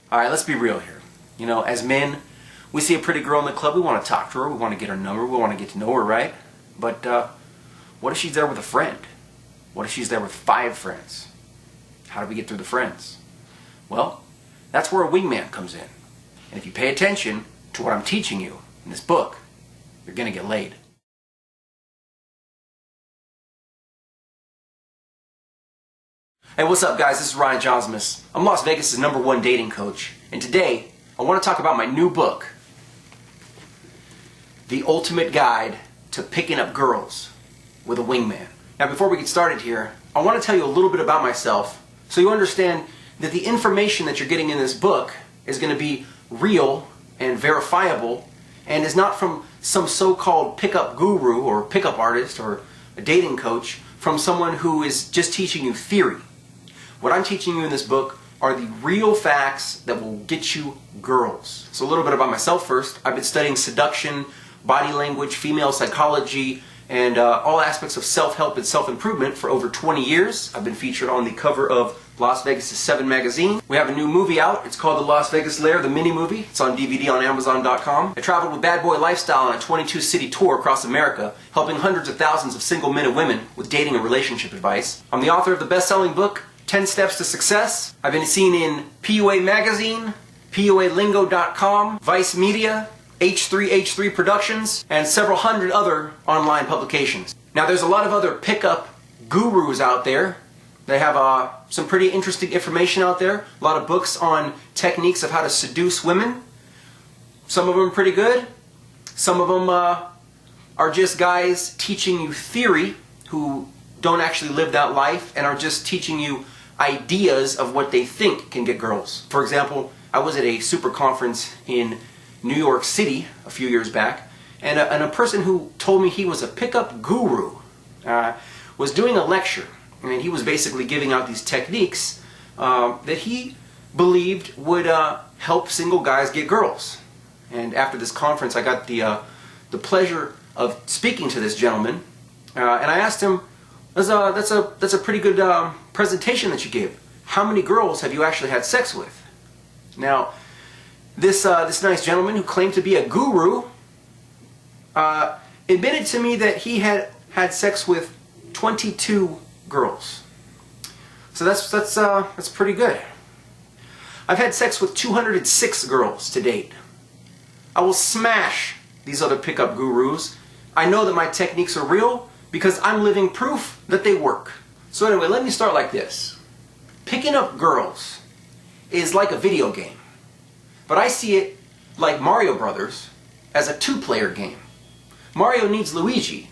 Alright, let's be real here. You know, as men, we see a pretty girl in the club, we want to talk to her, we want to get her number, we want to get to know her, right? But what if she's there with a friend? What if she's there with 5 friends? How do we get through the friends? Well, that's where a wingman comes in. And if you pay attention to what I'm teaching you in this book, you're going to get laid. Hey, what's up guys? This is Ryan JAUNZEMIS. I'm Las Vegas' #1 dating coach. And today, I want to talk about my new book, The Ultimate Guide to Picking Up Girls with a Wingman. Now before we get started here, I want to tell you a little bit about myself so you understand that the information that you're getting in this book is going to be real and verifiable and is not from some so-called pickup guru or pickup artist or a dating coach, from someone who is just teaching you theory. What I'm teaching you in this book are the real facts that will get you girls. So a little bit about myself first. I've been studying seduction, body language, female psychology, and all aspects of self-help and self-improvement for over 20 years. I've been featured on the cover of Las Vegas' 7 magazine. We have a new movie out. It's called The Las Vegas Lair, the mini movie. It's on DVD on Amazon.com. I traveled with Bad Boy Lifestyle on a 22-city tour across America, helping hundreds of thousands of single men and women with dating and relationship advice. I'm the author of the best-selling book, 10 Steps to Success. I've been seen in PUA Magazine, PUAlingo.com, Vice Media, H3H3 Productions, and several hundred other online publications. Now there's a lot of other pickup gurus out there. They have some pretty interesting information out there. A lot of books on techniques of how to seduce women. Some of them are pretty good. Some of them are just guys teaching you theory who don't actually live that life and are just teaching you ideas of what they think can get girls. For example, I was at a super conference in New York City a few years back, and a person who told me he was a pickup guru was doing a lecture, and he was basically giving out these techniques that he believed would help single guys get girls. And after this conference, I got the pleasure of speaking to this gentleman, and I asked him, that's a pretty good presentation that you gave. How many girls have you actually had sex with? Now, this nice gentleman who claimed to be a guru admitted to me that he had had sex with 22 girls. So that's pretty good. I've had sex with 206 girls to date. I will smash these other pickup gurus. I know that my techniques are real because I'm living proof that they work. So anyway, let me start like this. Picking up girls is like a video game. But I see it, like Mario Brothers, as a 2-player game. Mario needs Luigi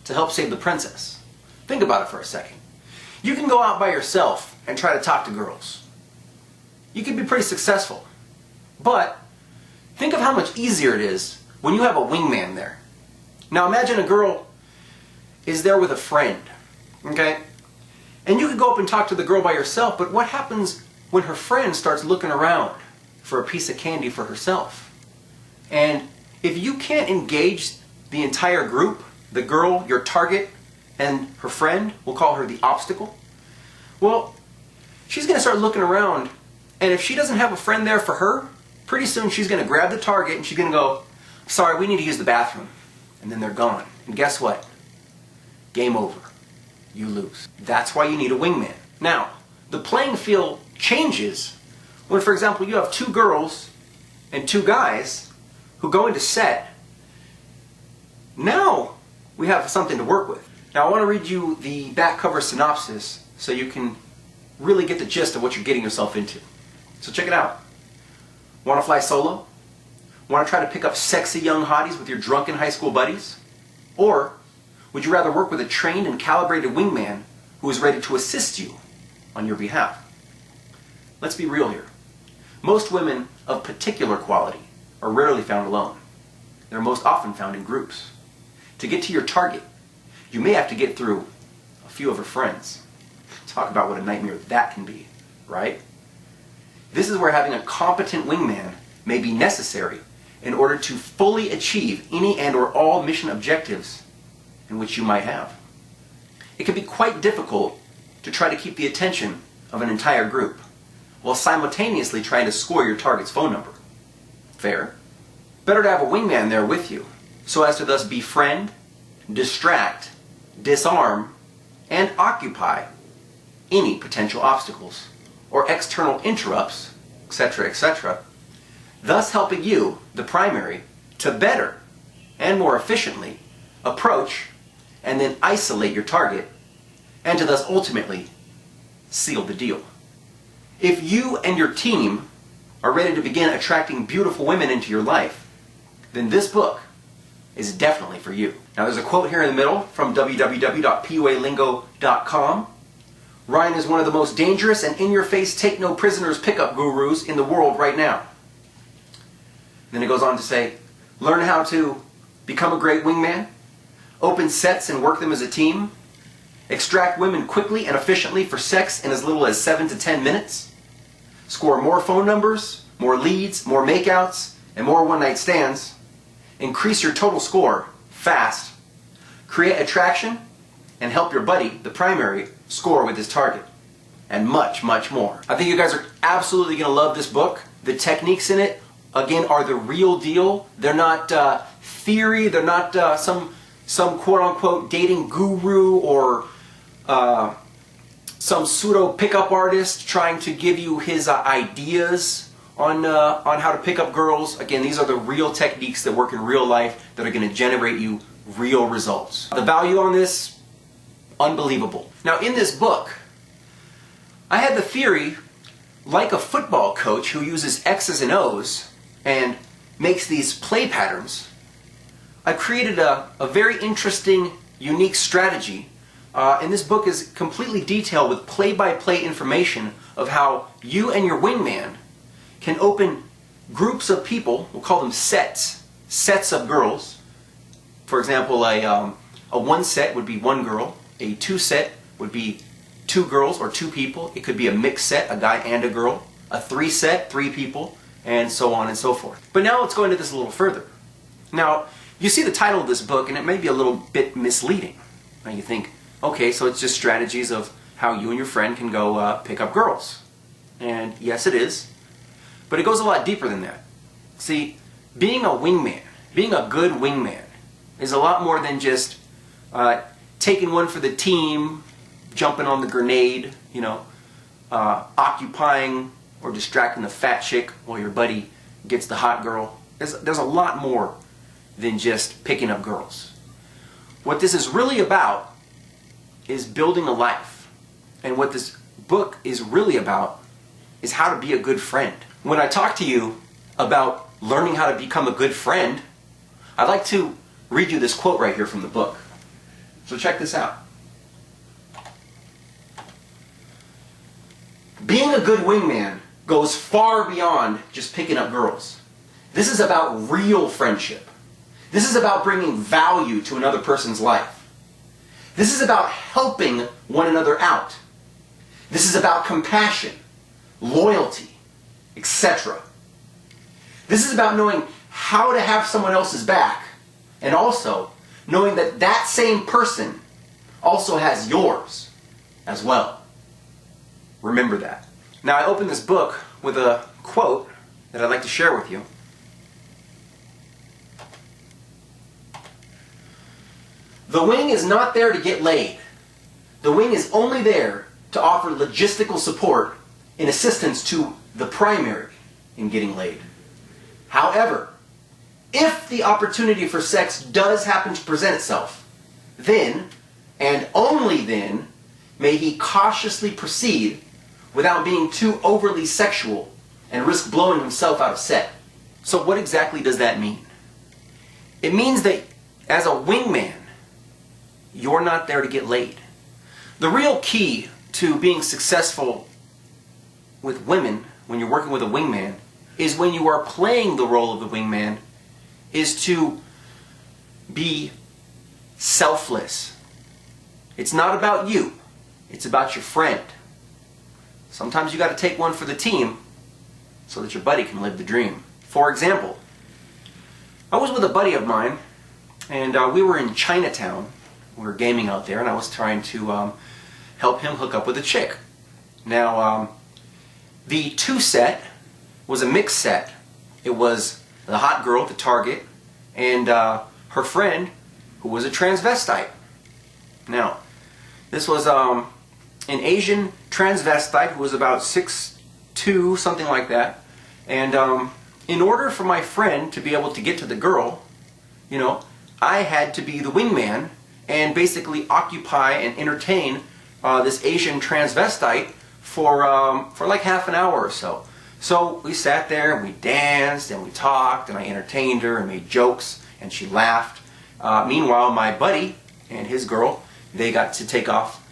to help save the princess. Think about it for a second. You can go out by yourself and try to talk to girls. You can be pretty successful. But think of how much easier it is when you have a wingman there. Now imagine a girl is there with a friend, okay? And you could go up and talk to the girl by yourself, but what happens when her friend starts looking around for a piece of candy for herself? And if you can't engage the entire group, the girl, your target, and her friend, we'll call her the obstacle, well, she's going to start looking around, and if she doesn't have a friend there for her, pretty soon she's going to grab the target and she's going to go, sorry, we need to use the bathroom. And then they're gone. And guess what? Game over. You lose. That's why you need a wingman. Now, the playing field changes when, for example, you have 2 girls and 2 guys who go into set. Now we have something to work with. Now I want to read you the back cover synopsis so you can really get the gist of what you're getting yourself into. So check it out. Want to fly solo? Want to try to pick up sexy young hotties with your drunken high school buddies? Or would you rather work with a trained and calibrated wingman who is ready to assist you on your behalf? Let's be real here. Most women of particular quality are rarely found alone. They're most often found in groups. To get to your target, you may have to get through a few of her friends. Talk about what a nightmare that can be, right? This is where having a competent wingman may be necessary in order to fully achieve any and or all mission objectives in which you might have. It can be quite difficult to try to keep the attention of an entire group. while simultaneously trying to score your target's phone number. Fair? Better to have a wingman there with you, so as to thus befriend, distract, disarm, and occupy any potential obstacles or external interrupts, etc., etc., thus helping you, the primary, to better and more efficiently approach and then isolate your target, and to thus ultimately seal the deal. If you and your team are ready to begin attracting beautiful women into your life, then this book is definitely for you. Now there's a quote here in the middle from www.pualingo.com. Ryan is one of the most dangerous and in-your-face take-no-prisoners pickup gurus in the world right now. Then it goes on to say, learn how to become a great wingman, open sets and work them as a team, extract women quickly and efficiently for sex in as little as 7 to 10 minutes, score more phone numbers, more leads, more makeouts, and more one-night stands, increase your total score fast, create attraction, and help your buddy, the primary, score with his target, and much, much more. I think you guys are absolutely going to love this book. The techniques in it, again, are the real deal. They're not theory. They're not some quote-unquote dating guru or some pseudo pickup artist trying to give you his ideas on how to pick up girls. Again, these are the real techniques that work in real life that are going to generate you real results. The value on this, unbelievable. Now in this book, I had the theory, like a football coach who uses X's and O's and makes these play patterns, I created a very interesting, unique strategy. And this book is completely detailed with play-by-play information of how you and your wingman can open groups of people, we'll call them sets of girls. For example, a one set would be one girl, a two set would be two girls or two people, it could be a mixed set, a guy and a girl, a three set, three people, and so on and so forth. But now let's go into this a little further. Now, you see the title of this book and it may be a little bit misleading. Now you think, okay, so it's just strategies of how you and your friend can go pick up girls. And yes, it is. But it goes a lot deeper than that. See, being a wingman, being a good wingman, is a lot more than just taking one for the team, jumping on the grenade, you know, occupying or distracting the fat chick while your buddy gets the hot girl. There's a lot more than just picking up girls. What this is really about is building a life. And what this book is really about is how to be a good friend. When I talk to you about learning how to become a good friend, I'd like to read you this quote right here from the book. So check this out. Being a good wingman goes far beyond just picking up girls. This is about real friendship. This is about bringing value to another person's life. This is about helping one another out. This is about compassion, loyalty, etc. This is about knowing how to have someone else's back, and also knowing that that same person also has yours as well. Remember that. Now I open this book with a quote that I'd like to share with you. The wing is not there to get laid. The wing is only there to offer logistical support in assistance to the primary in getting laid. However, if the opportunity for sex does happen to present itself, then, and only then, may he cautiously proceed without being too overly sexual and risk blowing himself out of set. So what exactly does that mean? It means that as a wingman, you're not there to get laid. The real key to being successful with women when you're working with a wingman is when you are playing the role of the wingman is to be selfless. It's not about you. It's about your friend. Sometimes you got to take one for the team so that your buddy can live the dream. For example, I was with a buddy of mine and we were in Chinatown. We were gaming out there and I was trying to help him hook up with a chick. Now, The 2 set was a mixed set. It was the hot girl at the target and her friend who was a transvestite. Now, this was an Asian transvestite who was about 6'2", something like that. And in order for my friend to be able to get to the girl, you know, I had to be the wingman and basically occupy and entertain this Asian transvestite for like half an hour or so. So we sat there and we danced and we talked and I entertained her and made jokes and she laughed. Meanwhile, my buddy and his girl, they got to take off.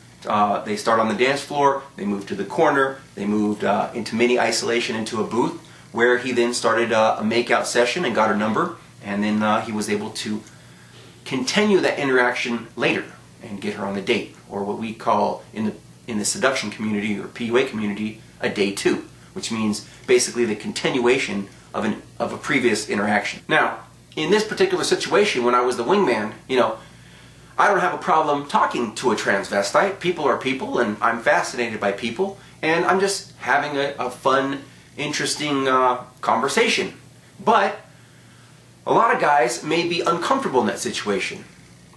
They start on the dance floor, they moved to the corner, they moved into mini isolation into a booth where he then started a make-out session and got her number, and then he was able to continue that interaction later and get her on the date, or what we call in the seduction community or PUA community, a day 2, which means basically the continuation of a previous interaction. Now, in this particular situation, when I was the wingman, you know, I don't have a problem talking to a transvestite. People are people, and I'm fascinated by people, and I'm just having a fun, interesting conversation. But a lot of guys may be uncomfortable in that situation.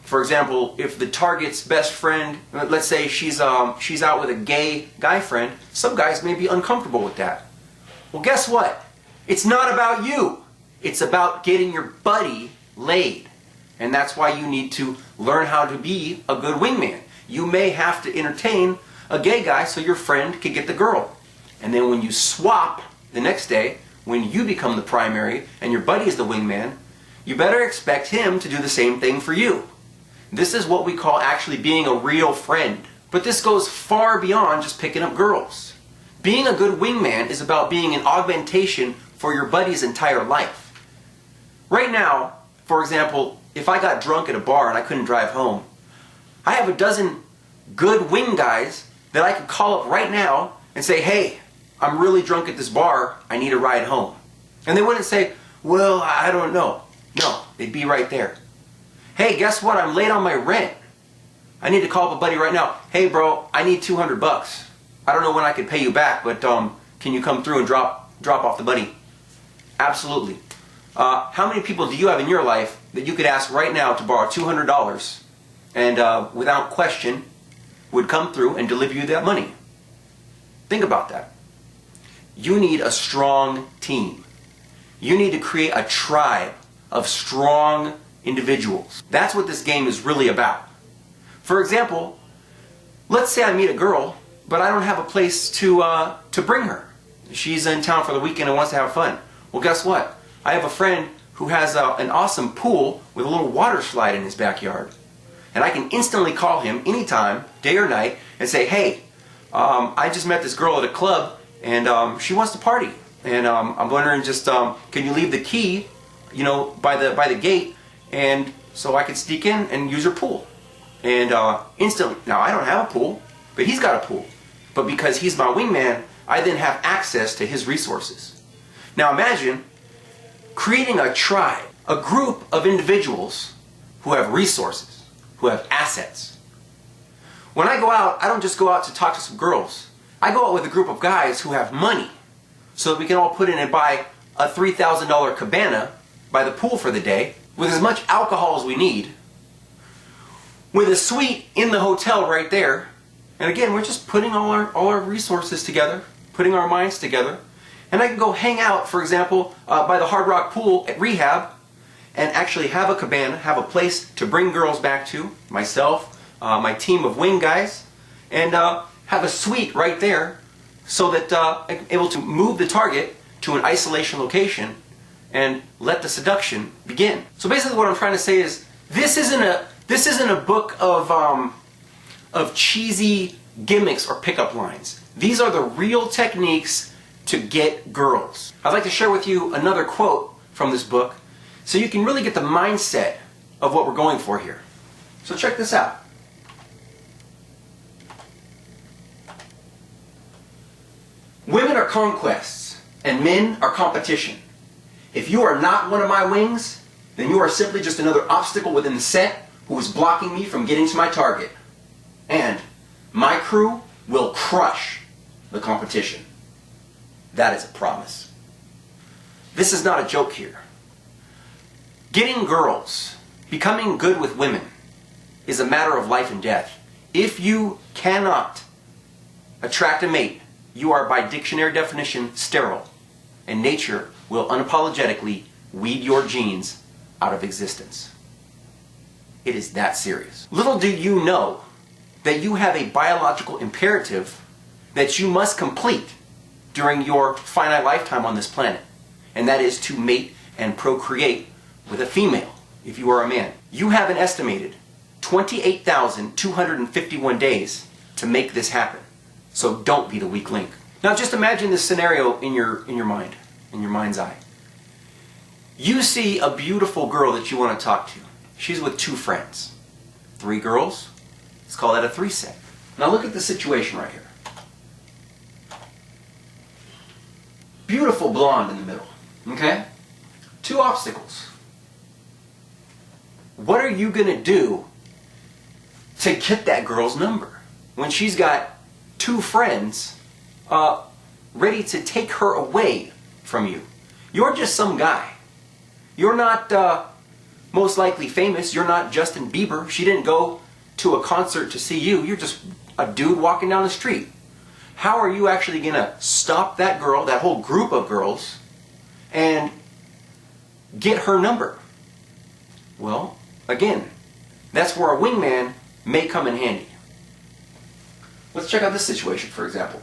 For example, if the target's best friend, let's say she's out with a gay guy friend, some guys may be uncomfortable with that. Well, guess what? It's not about you. It's about getting your buddy laid. And that's why you need to learn how to be a good wingman. You may have to entertain a gay guy so your friend can get the girl. And then when you swap the next day, when you become the primary and your buddy is the wingman, you better expect him to do the same thing for you. This is what we call actually being a real friend. But this goes far beyond just picking up girls. Being a good wingman is about being an augmentation for your buddy's entire life. Right now, for example, if I got drunk at a bar and I couldn't drive home, I have a dozen good wing guys that I could call up right now and say, hey, I'm really drunk at this bar, I need a ride home. And they wouldn't say, well, I don't know. No, they'd be right there. Hey, guess what? I'm late on my rent. I need to call up a buddy right now. Hey, bro, I need $200. I don't know when I could pay you back, but can you come through and drop off the buddy? Absolutely. How many people do you have in your life that you could ask right now to borrow $200 and without question would come through and deliver you that money? Think about that. You need a strong team. You need to create a tribe of strong individuals. That's what this game is really about. For example, let's say I meet a girl, but I don't have a place to bring her. She's in town for the weekend and wants to have fun. Well, guess what? I have a friend who has an awesome pool with a little water slide in his backyard. And I can instantly call him anytime, day or night, and say, hey, I just met this girl at a club and she wants to party. And I'm wondering just, can you leave the key, you know, by the gate, and so I can sneak in and use her pool. And instantly, now I don't have a pool, but he's got a pool. But because he's my wingman, I then have access to his resources. Now imagine creating a tribe, a group of individuals who have resources, who have assets. When I go out, I don't just go out to talk to some girls. I go out with a group of guys who have money so that we can all put in and buy a $3,000 cabana by the pool for the day with as much alcohol as we need, with a suite in the hotel right there. And again, we're just putting all our resources together, putting our minds together. And I can go hang out, for example, by the Hard Rock Pool at Rehab and actually have a cabana, have a place to bring girls back to, myself, my team of wing guys, and have a suite right there so that I'm able to move the target to an isolation location and let the seduction begin. So basically what I'm trying to say is this isn't a book of cheesy gimmicks or pickup lines. These are the real techniques to get girls. I'd like to share with you another quote from this book so you can really get the mindset of what we're going for here. So check this out. Women are conquests and men are competition. If you are not one of my wings, then you are simply just another obstacle within the set who is blocking me from getting to my target. And my crew will crush the competition. that is a promise. This is not a joke here. Getting girls, becoming good with women, is a matter of life and death. If you cannot attract a mate, you are by dictionary definition sterile, and nature will unapologetically weed your genes out of existence. It is that serious. Little do you know that you have a biological imperative that you must complete during your finite lifetime on this planet, and that is to mate and procreate with a female if you are a man. You have an estimated 28,251 days to make this happen. So don't be the weak link. Now just imagine this scenario in your mind, in your mind's eye. You see a beautiful girl that you want to talk to. She's with 2 friends. 3 girls. Let's call that a ThreeSet. Now look at the situation right here. Beautiful blonde in the middle. Okay? 2 obstacles. What are you going to do to get that girl's number when she's got 2 friends ready to take her away from you? You're just some guy. You're not most likely famous. You're not Justin Bieber. She didn't go to a concert to see you. You're just a dude walking down the street. How are you actually going to stop that girl, that whole group of girls, and get her number? Well, again, that's where a wingman may come in handy. Let's check out this situation, for example.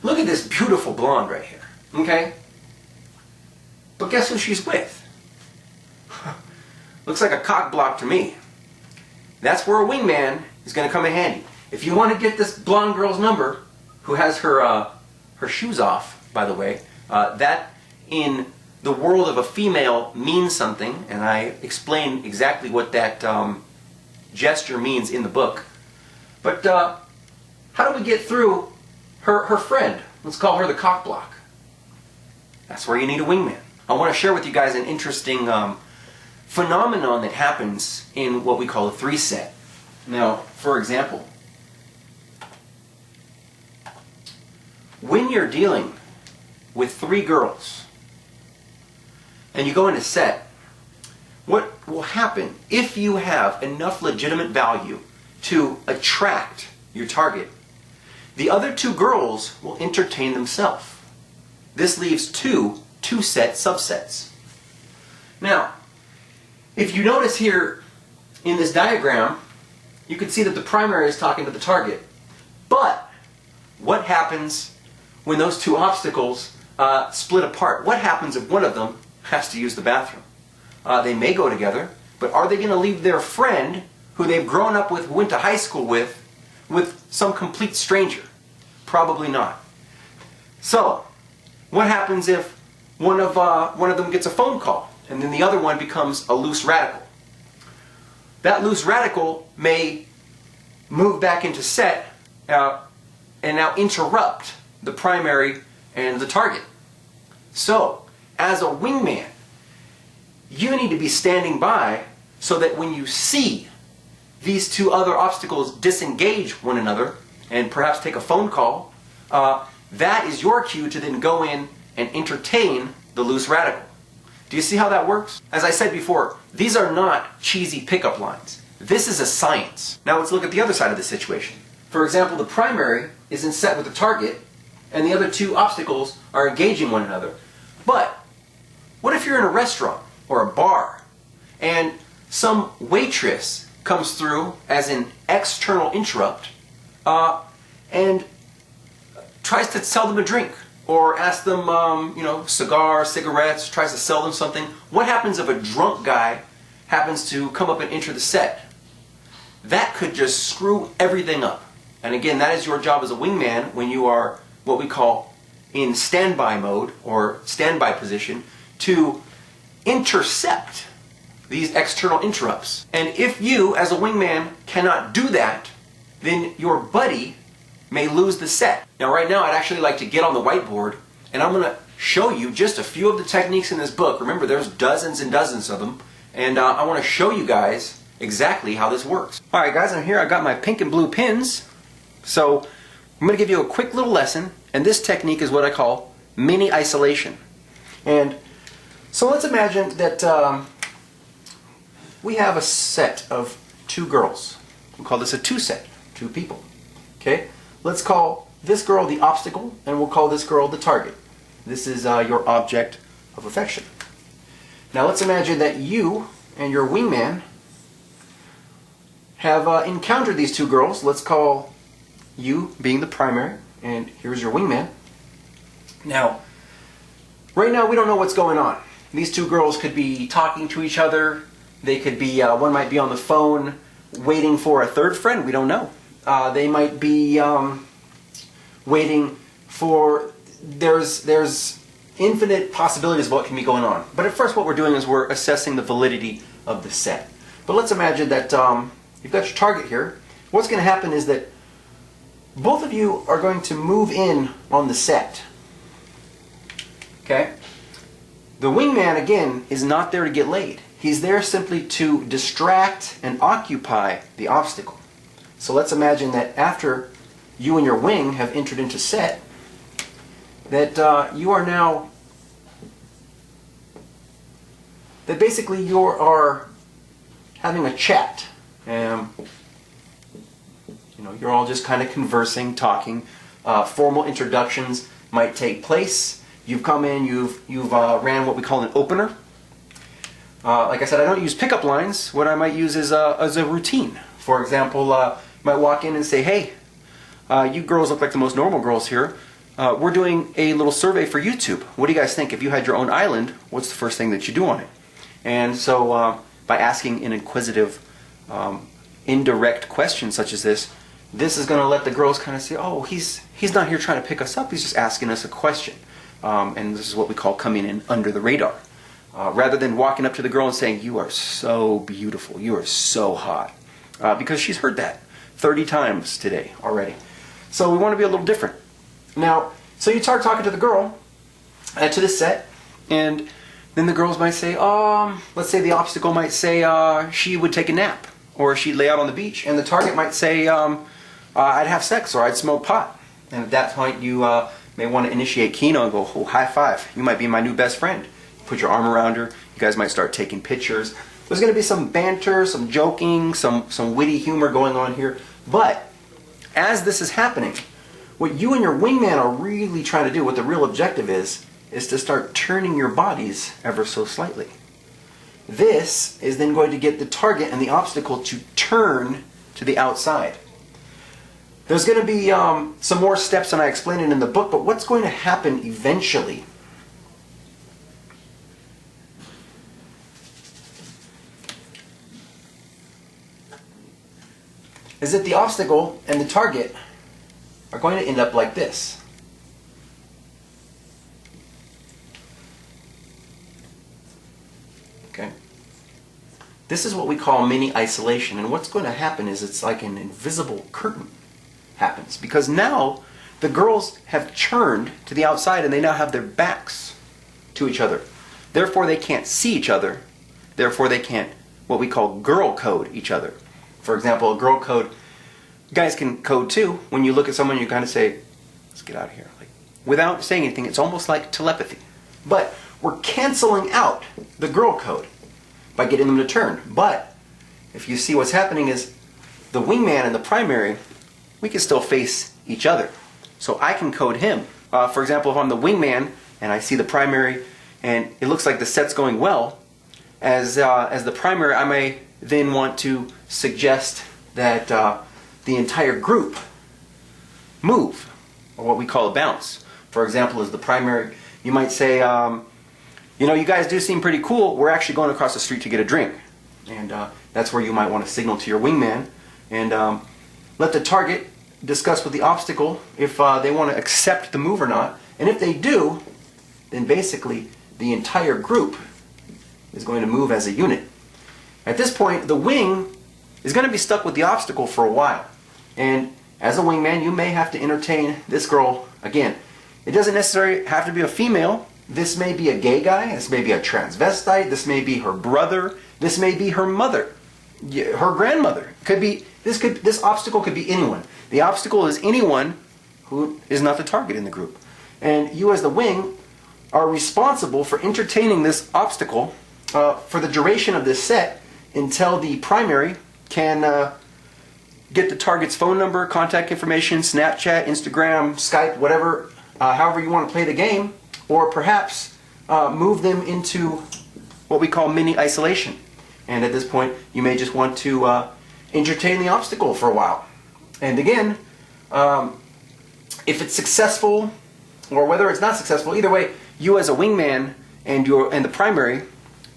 Look at this beautiful blonde right here, okay? But guess who she's with? Looks like a cock block to me. That's where a wingman is going to come in handy. If you want to get this blonde girl's number, who has her shoes off, by the way, that in the world of a female means something, and I explain exactly what that gesture means in the book. But how do we get through her friend? Let's call her the cock block. That's where you need a wingman. I want to share with you guys an interesting phenomenon that happens in what we call a ThreeSet. Now, for example, when you're dealing with 3 girls and you go into set, what will happen if you have enough legitimate value to attract your target? The other 2 girls will entertain themselves. This leaves 2 2-set subsets. Now, if you notice here in this diagram, you can see that the primary is talking to the target. But what happens when those 2 obstacles split apart? What happens if one of them has to use the bathroom? They may go together, but are they going to leave their friend, who they've grown up with, went to high school with some complete stranger? Probably not. So, what happens if one of them gets a phone call, and then the other one becomes a loose radical? That loose radical may move back into set and now interrupt the primary and the target. So, as a wingman, you need to be standing by so that when you see these 2 other obstacles disengage one another and perhaps take a phone call, that is your cue to then go in and entertain the loose radical. Do you see how that works? As I said before, these are not cheesy pickup lines. This is a science. Now let's look at the other side of the situation. For example, the primary is in set with the target, and the other 2 obstacles are engaging one another. But what if you're in a restaurant or a bar, and some waitress comes through as an external interrupt and tries to sell them a drink, or ask them, cigars, cigarettes, tries to sell them something? What happens if a drunk guy happens to come up and enter the set? That could just screw everything up. And again, that is your job as a wingman when you are what we call in standby mode or standby position, to intercept these external interrupts. And if you, as a wingman, cannot do that, then your buddy may lose the set. Now right now I'd actually like to get on the whiteboard and I'm going to show you just a few of the techniques in this book. Remember, there's dozens and dozens of them, and I want to show you guys exactly how this works. Alright guys, I'm here. I've got my pink and blue pins. So I'm going to give you a quick little lesson, and this technique is what I call mini isolation. And so let's imagine that we have a set of two girls. We'll call this a two-set, two people. Okay? Let's call this girl the obstacle, and we'll call this girl the target. This is your object of affection. Now let's imagine that you and your wingman have encountered these two girls. Let's call you being the primary, and here's your wingman. Now, right now we don't know what's going on. These two girls could be talking to each other. They could be, one might be on the phone waiting for a third friend. We don't know. They might be waiting for, there's infinite possibilities of what can be going on. But at first what we're doing is we're assessing the validity of the set. But let's imagine that you've got your target here. What's going to happen is that both of you are going to move in on the set. Okay? The wingman, again, is not there to get laid. He's there simply to distract and occupy the obstacle. So let's imagine that after you and your wing have entered into set, that you are now, that basically you are having a chat. You know, you're all just kind of conversing, talking. Formal introductions might take place. You've come in, you've ran what we call an opener. Like I said, I don't use pickup lines. What I might use is a routine. For example, I might walk in and say, hey, you girls look like the most normal girls here. We're doing a little survey for YouTube. What do you guys think? If you had your own island, what's the first thing that you do on it? And so by asking an inquisitive, indirect question such as this is going to let the girls kind of say, oh, he's not here trying to pick us up. He's just asking us a question. And this is what we call coming in under the radar. Rather than walking up to the girl and saying, you are so beautiful, you are so hot. Because she's heard that 30 times today already. So we want to be a little different. Now, so you start talking to the girl, to this set, and then the girls might say, let's say the obstacle might say she would take a nap, or she'd lay out on the beach, and the target might say, I'd have sex, or I'd smoke pot. And at that point, you may want to initiate Kino and go, oh, high five, you might be my new best friend. Put your arm around her, you guys might start taking pictures. There's going to be some banter, some joking, some witty humor going on here. But as this is happening, what you and your wingman are really trying to do, what the real objective is to start turning your bodies ever so slightly. This is then going to get the target and the obstacle to turn to the outside. There's going to be some more steps, and I explain it in the book, but what's going to happen eventually is that the obstacle and the target are going to end up like this. Okay? This is what we call mini isolation, and what's going to happen is it's like an invisible curtain happens, because now the girls have turned to the outside and they now have their backs to each other. Therefore they can't see each other. Therefore they can't, what we call girl code each other. For example, a girl code, guys can code too. When you look at someone, you kind of say, let's get out of here. Like, without saying anything, it's almost like telepathy. But we're canceling out the girl code by getting them to turn. But if you see what's happening is the wingman and the primary, we can still face each other. So I can code him. For example, if I'm the wingman and I see the primary and it looks like the set's going well, as the primary, I may then want to suggest that the entire group move, or what we call a bounce. For example, as the primary, you might say, you know, you guys do seem pretty cool. We're actually going across the street to get a drink. And that's where you might want to signal to your wingman and let the target discuss with the obstacle if they want to accept the move or not. And if they do, then basically the entire group is going to move as a unit. At this point, the wing is going to be stuck with the obstacle for a while. And as a wingman, you may have to entertain this girl again. It doesn't necessarily have to be a female. This may be a gay guy. This may be a transvestite. This may be her brother. This may be her mother, her grandmother. This obstacle could be anyone. The obstacle is anyone who is not the target in the group. And you as the wing are responsible for entertaining this obstacle for the duration of this set until the primary can get the target's phone number, contact information, Snapchat, Instagram, Skype, whatever, however you want to play the game, or perhaps move them into what we call mini isolation. And at this point, you may just want to entertain the obstacle for a while. And again, if it's successful or whether it's not successful, either way, you as a wingman and the primary,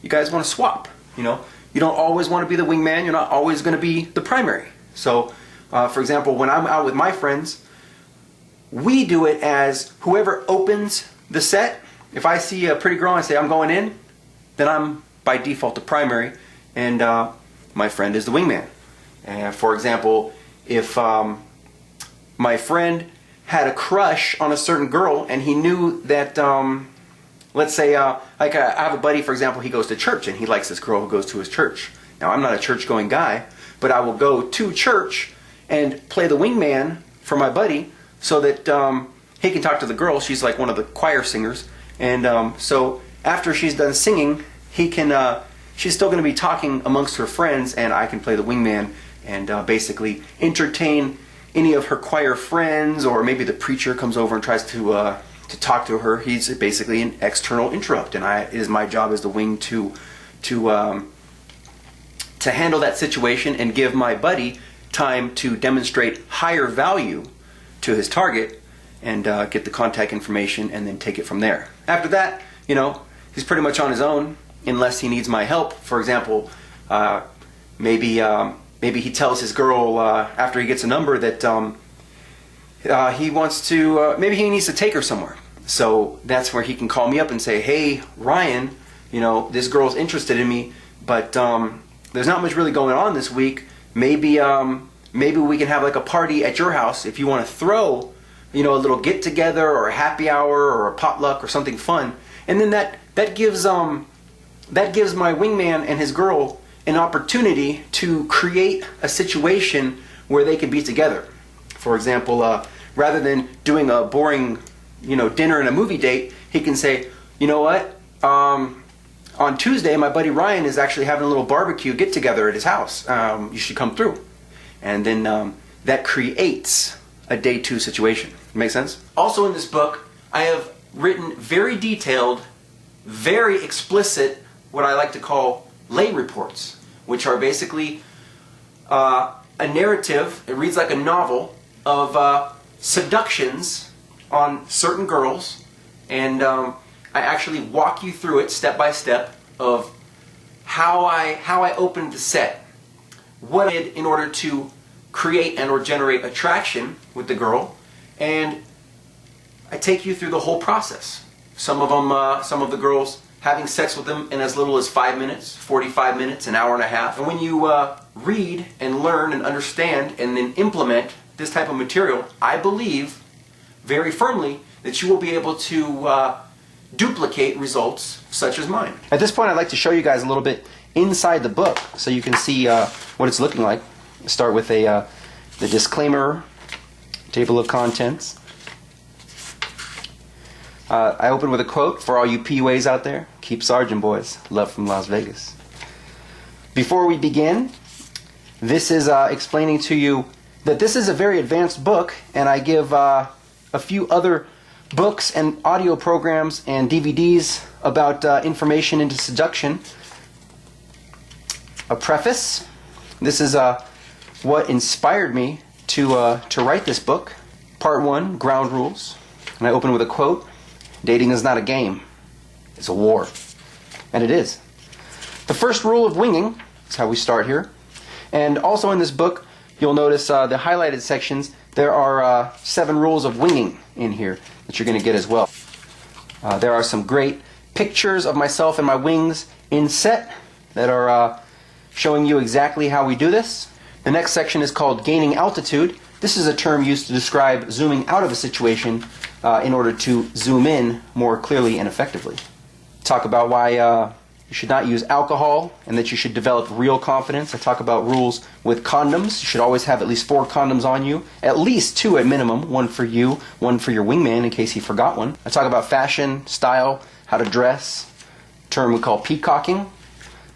you guys want to swap. You know, you don't always want to be the wingman. You're not always going to be the primary. So, for example, when I'm out with my friends, we do it as whoever opens the set. If I see a pretty girl and I say I'm going in, then I'm by default the primary, and my friend is the wingman. And for example, if my friend had a crush on a certain girl and he knew that, let's say, like I have a buddy, for example, he goes to church and he likes this girl who goes to his church. Now, I'm not a church-going guy, but I will go to church and play the wingman for my buddy so that he can talk to the girl. She's like one of the choir singers. And so after she's done singing, she's still going to be talking amongst her friends, and I can play the wingman and basically entertain any of her choir friends, or maybe the preacher comes over and tries to talk to her. He's basically an external interrupt, and it is my job as the wing to handle that situation and give my buddy time to demonstrate higher value to his target and get the contact information and then take it from there. After that, you know, he's pretty much on his own unless he needs my help. For example, maybe he tells his girl after he gets a number that he wants to, maybe he needs to take her somewhere. So that's where he can call me up and say, hey, Ryan, you know, this girl's interested in me, but there's not much really going on this week. Maybe we can have like a party at your house if you want to throw, you know, a little get together or a happy hour or a potluck or something fun. And then that gives my wingman and his girl an opportunity to create a situation where they can be together. For example, rather than doing a boring, you know, dinner and a movie date, he can say, you know what, on Tuesday my buddy Ryan is actually having a little barbecue get together at his house. You should come through. And then that creates a day two situation. Make sense? Also in this book, I have written very detailed, very explicit, what I like to call lay reports, which are basically a narrative, it reads like a novel, of seductions on certain girls, and I actually walk you through it step by step of how I opened the set, what I did in order to create and or generate attraction with the girl, and I take you through the whole process. Some of the girls having sex with them in as little as 5 minutes, 45 minutes, an hour and a half. And when you read and learn and understand and then implement this type of material, I believe very firmly that you will be able to duplicate results such as mine. At this point, I'd like to show you guys a little bit inside the book so you can see what it's looking like. Start with the disclaimer, table of contents. I open with a quote for all you PUAs out there. Keep Sergeant, boys. Love from Las Vegas. Before we begin, this is explaining to you that this is a very advanced book, and I give a few other books and audio programs and DVDs about information into seduction. A preface. This is what inspired me to write this book. Part 1, ground rules. And I open with a quote. Dating is not a game. It's a war. And it is. The first rule of winging is how we start here. And also in this book, you'll notice the highlighted sections. There are 7 rules of winging in here that you're going to get as well. There are some great pictures of myself and my wings in set that are showing you exactly how we do this. The next section is called gaining altitude. This is a term used to describe zooming out of a situation in order to zoom in more clearly and effectively. Talk about why you should not use alcohol, and that you should develop real confidence. I talk about rules with condoms. You should always have at least 4 condoms on you, at least 2 at minimum, 1 for you, 1 for your wingman in case he forgot one. I talk about fashion, style, how to dress, a term we call peacocking.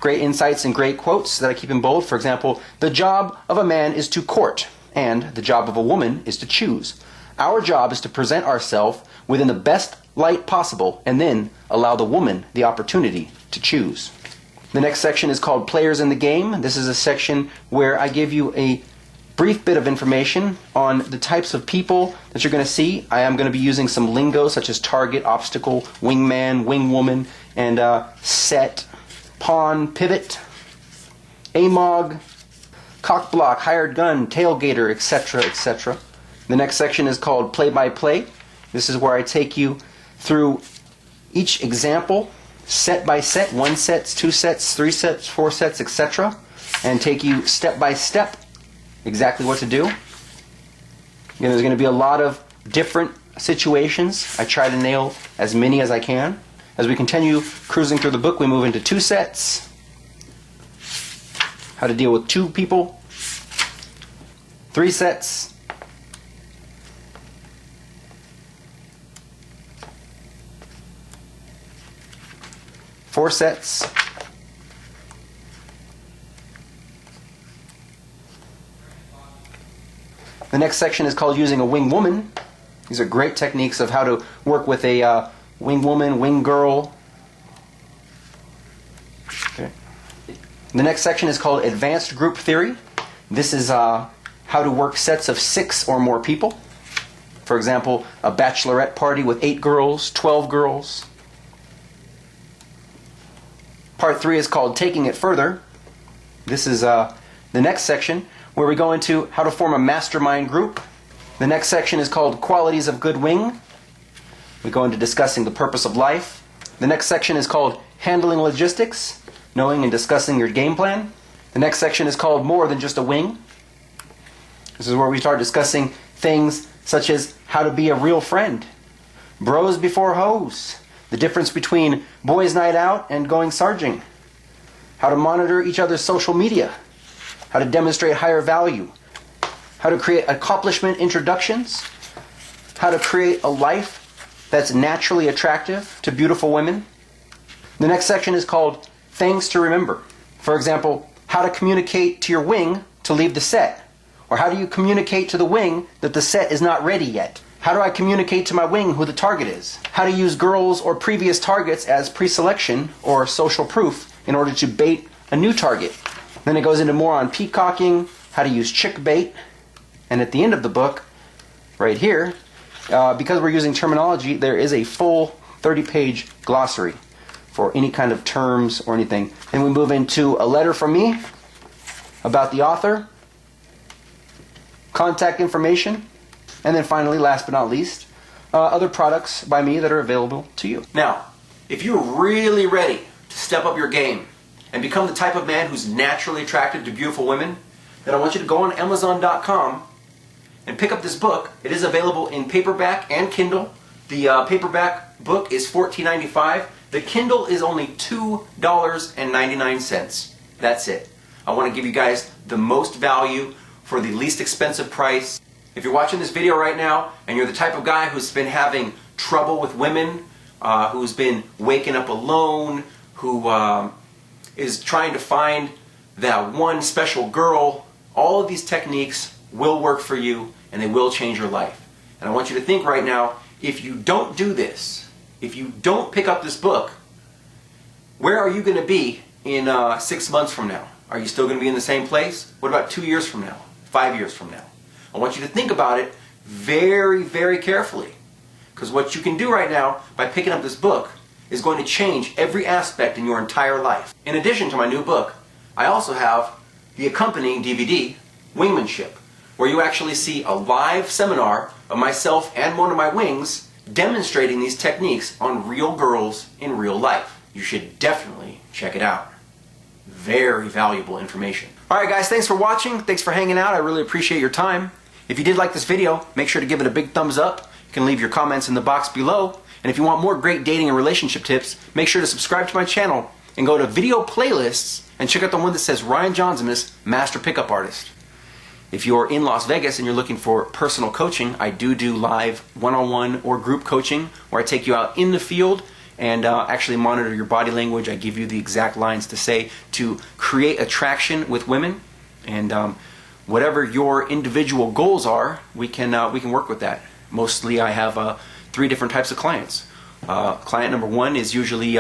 Great insights and great quotes that I keep in bold. For example, the job of a man is to court, and the job of a woman is to choose. Our job is to present ourselves within the best light possible, and then allow the woman the opportunity to choose. The next section is called Players in the Game. This is a section where I give you a brief bit of information on the types of people that you're going to see. I am going to be using some lingo such as target, obstacle, wingman, wingwoman, and set, pawn, pivot, amog, cock block, hired gun, tailgater, etc., etc. The next section is called play-by-play. This is where I take you through each example, set by set, 1 set, 2 sets, 3 sets, 4 sets, etc., and take you step by step exactly what to do. Again, there's going to be a lot of different situations. I try to nail as many as I can. As we continue cruising through the book, we move into 2 sets, how to deal with 2 people, 3 sets, 4 sets, the next section is called using a wing woman. These are great techniques of how to work with a wing woman, wing girl. Okay. The next section is called advanced group theory. This is how to work sets of 6 or more people. For example, a bachelorette party with 8 girls, 12 girls. Part 3 is called Taking It Further. This is the next section where we go into how to form a mastermind group. The next section is called Qualities of Good Wing. We go into discussing the purpose of life. The next section is called Handling Logistics, knowing and discussing your game plan. The next section is called More Than Just a Wing. This is where we start discussing things such as how to be a real friend, bros before hoes, the difference between boys' night out and going sarging, how to monitor each other's social media, how to demonstrate higher value, how to create accomplishment introductions, how to create a life that's naturally attractive to beautiful women. The next section is called Things to Remember. For example, how to communicate to your wing to leave the set, or how do you communicate to the wing that the set is not ready yet? How do I communicate to my wing who the target is? How to use girls or previous targets as pre-selection or social proof in order to bait a new target. Then it goes into more on peacocking, how to use chick bait, and at the end of the book, right here, because we're using terminology, there is a full 30-page glossary for any kind of terms or anything. Then we move into a letter from me about the author, contact information, and then finally, last but not least, other products by me that are available to you. Now, if you're really ready to step up your game and become the type of man who's naturally attracted to beautiful women, then I want you to go on Amazon.com and pick up this book. It is available in paperback and Kindle. The paperback book is $14.95. The Kindle is only $2.99. That's it. I want to give you guys the most value for the least expensive price. If you're watching this video right now and you're the type of guy who's been having trouble with women, who's been waking up alone, who is trying to find that one special girl, all of these techniques will work for you and they will change your life. And I want you to think right now, if you don't do this, if you don't pick up this book, where are you going to be in 6 months from now? Are you still going to be in the same place? What about 2 years from now? 5 years from now? I want you to think about it very, very carefully. Because what you can do right now by picking up this book is going to change every aspect in your entire life. In addition to my new book, I also have the accompanying DVD, Wingmanship, where you actually see a live seminar of myself and one of my wings demonstrating these techniques on real girls in real life. You should definitely check it out. Very valuable information. Alright guys, thanks for watching. Thanks for hanging out. I really appreciate your time. If you did like this video, make sure to give it a big thumbs up. You can leave your comments in the box below. And if you want more great dating and relationship tips, make sure to subscribe to my channel and go to video playlists and check out the one that says Ryan JAUNZEMIS, Master Pickup Artist. If you're in Las Vegas and you're looking for personal coaching, I do live one-on-one or group coaching where I take you out in the field and actually monitor your body language. I give you the exact lines to say to create attraction with women, and whatever your individual goals are, we can work with that. Mostly I have 3 different types of clients. Client number 1 is usually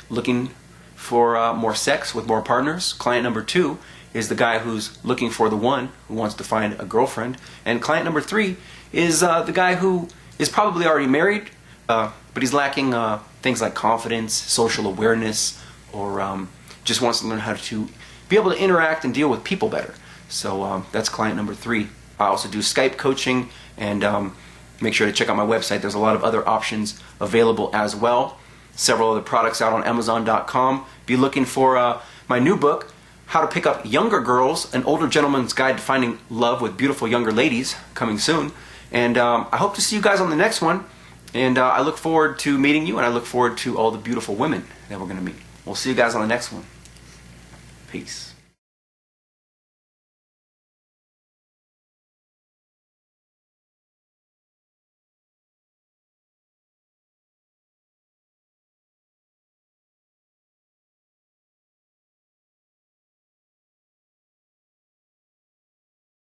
looking for more sex with more partners. Client number 2 is the guy who's looking for the one who wants to find a girlfriend. And client number 3 is the guy who is probably already married, but he's lacking things like confidence, social awareness, or just wants to learn how to be able to interact and deal with people better. So that's client number 3. I also do Skype coaching, and make sure to check out my website. There's a lot of other options available as well. Several other products out on Amazon.com. Be looking for my new book, How to Pick Up Younger Girls, An Older Gentleman's Guide to Finding Love with Beautiful Younger Ladies, coming soon. And I hope to see you guys on the next one. And I look forward to meeting you, and I look forward to all the beautiful women that we're going to meet. We'll see you guys on the next one. Peace.